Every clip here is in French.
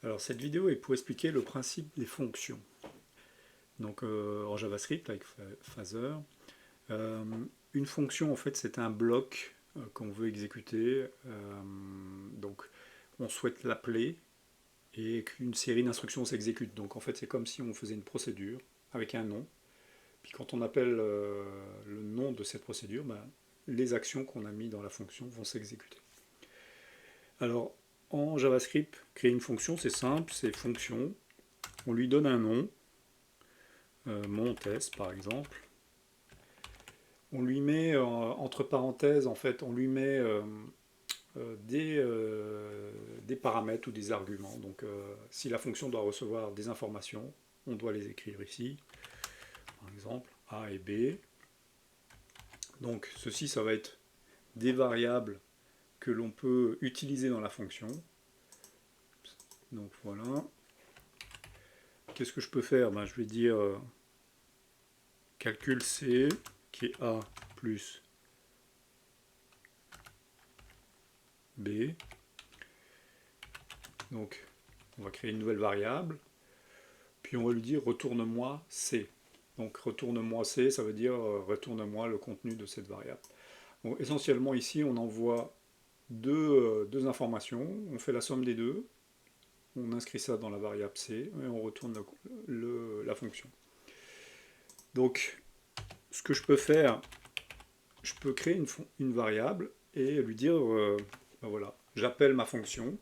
Alors cette vidéo est pour expliquer le principe des fonctions. Donc en JavaScript avec Phaser, euh, une fonction en fait c'est un bloc qu'on veut exécuter. Donc on souhaite l'appeler et qu'une série d'instructions s'exécute. Donc en fait c'est comme si on faisait une procédure avec un nom. Puis quand on appelle le nom de cette procédure, ben, les actions qu'on a mis dans la fonction vont s'exécuter. Alors en JavaScript, créer une fonction c'est simple, c'est fonction. On lui donne un nom, mon test par exemple. On lui met entre parenthèses, en fait, on lui met des paramètres ou des arguments. Donc si la fonction doit recevoir des informations, on doit les écrire ici, par exemple A et B. Donc ceci, ça va être des variables que l'on peut utiliser dans la fonction. Donc voilà. Qu'est-ce que je peux faire? Je vais dire calcul C, qui est A plus B. Donc on va créer une nouvelle variable. Puis on va lui dire retourne-moi C. Donc retourne-moi C, ça veut dire retourne-moi le contenu de cette variable. Bon, essentiellement ici, on envoie deux informations, on fait la somme des deux, on inscrit ça dans la variable C et on retourne la fonction. Donc ce que je peux faire, je peux créer une variable et lui dire, ben voilà, j'appelle ma fonction,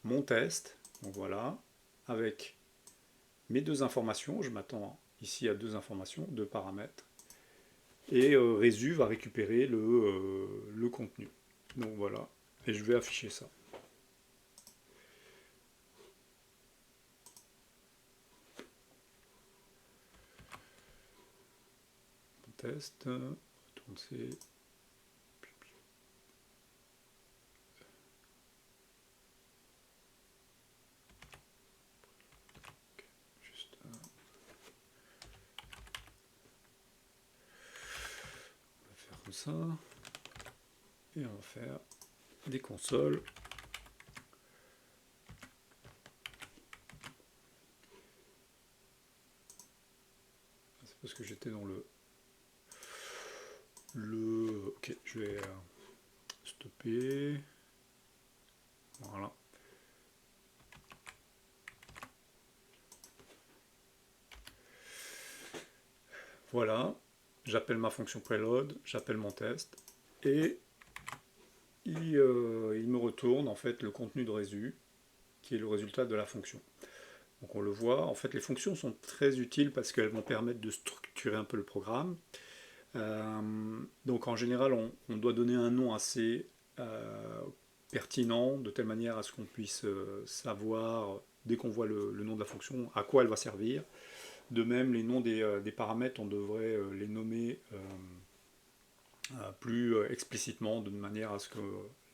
mon test, donc voilà, avec mes deux informations, je m'attends ici à deux informations, deux paramètres, et Résu va récupérer le contenu. Donc voilà, et je vais afficher ça. Test, retourne C. Juste, on va faire comme ça, et on va faire des consoles. C'est parce que j'étais dans ok, je vais stopper. Voilà. Voilà, j'appelle ma fonction preload, j'appelle mon test, et il me retourne en fait le contenu de Résu, qui est le résultat de la fonction. Donc on le voit, en fait les fonctions sont très utiles parce qu'elles vont permettre de structurer un peu le programme. Donc en général on doit donner un nom assez pertinent, de telle manière à ce qu'on puisse savoir, dès qu'on voit le nom de la fonction, à quoi elle va servir. De même, les noms des paramètres, on devrait les nommer plus explicitement, de manière à ce que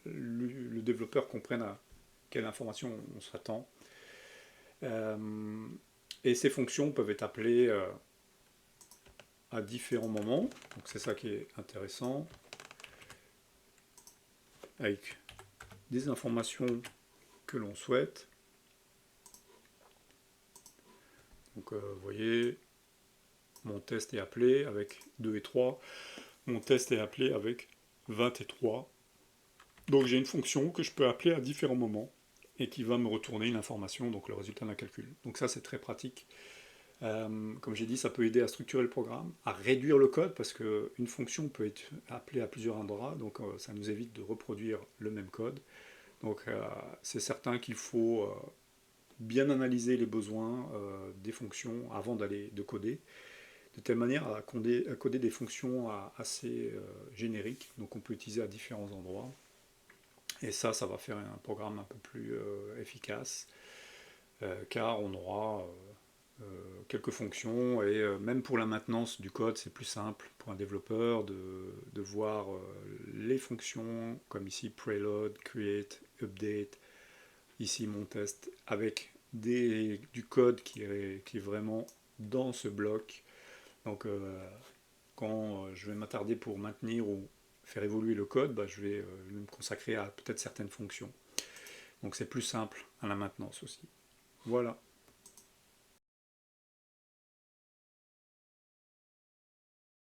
le développeur comprenne à quelle information on s'attend. Et ces fonctions peuvent être appelées à différents moments, donc c'est ça qui est intéressant, avec des informations que l'on souhaite. Donc vous voyez, mon test est appelé avec 2 et 3, mon test est appelé avec 23. Donc j'ai une fonction que je peux appeler à différents moments et qui va me retourner une information, donc le résultat d'un calcul. Donc ça c'est très pratique. Comme j'ai dit, ça peut aider à structurer le programme, à réduire le code, parce qu'une fonction peut être appelée à plusieurs endroits, donc ça nous évite de reproduire le même code. Donc c'est certain qu'il faut bien analyser les besoins des fonctions avant de coder, de telle manière à coder des fonctions assez génériques, donc on peut utiliser à différents endroits. Et ça va faire un programme un peu plus efficace, car on aura quelques fonctions, et même pour la maintenance du code, c'est plus simple pour un développeur de voir les fonctions, comme ici preload, create, update, ici mon test, avec du code qui est vraiment dans ce bloc. Donc quand je vais m'attarder pour maintenir ou faire évoluer le code, je vais me consacrer à peut-être certaines fonctions. Donc c'est plus simple à la maintenance aussi. Voilà.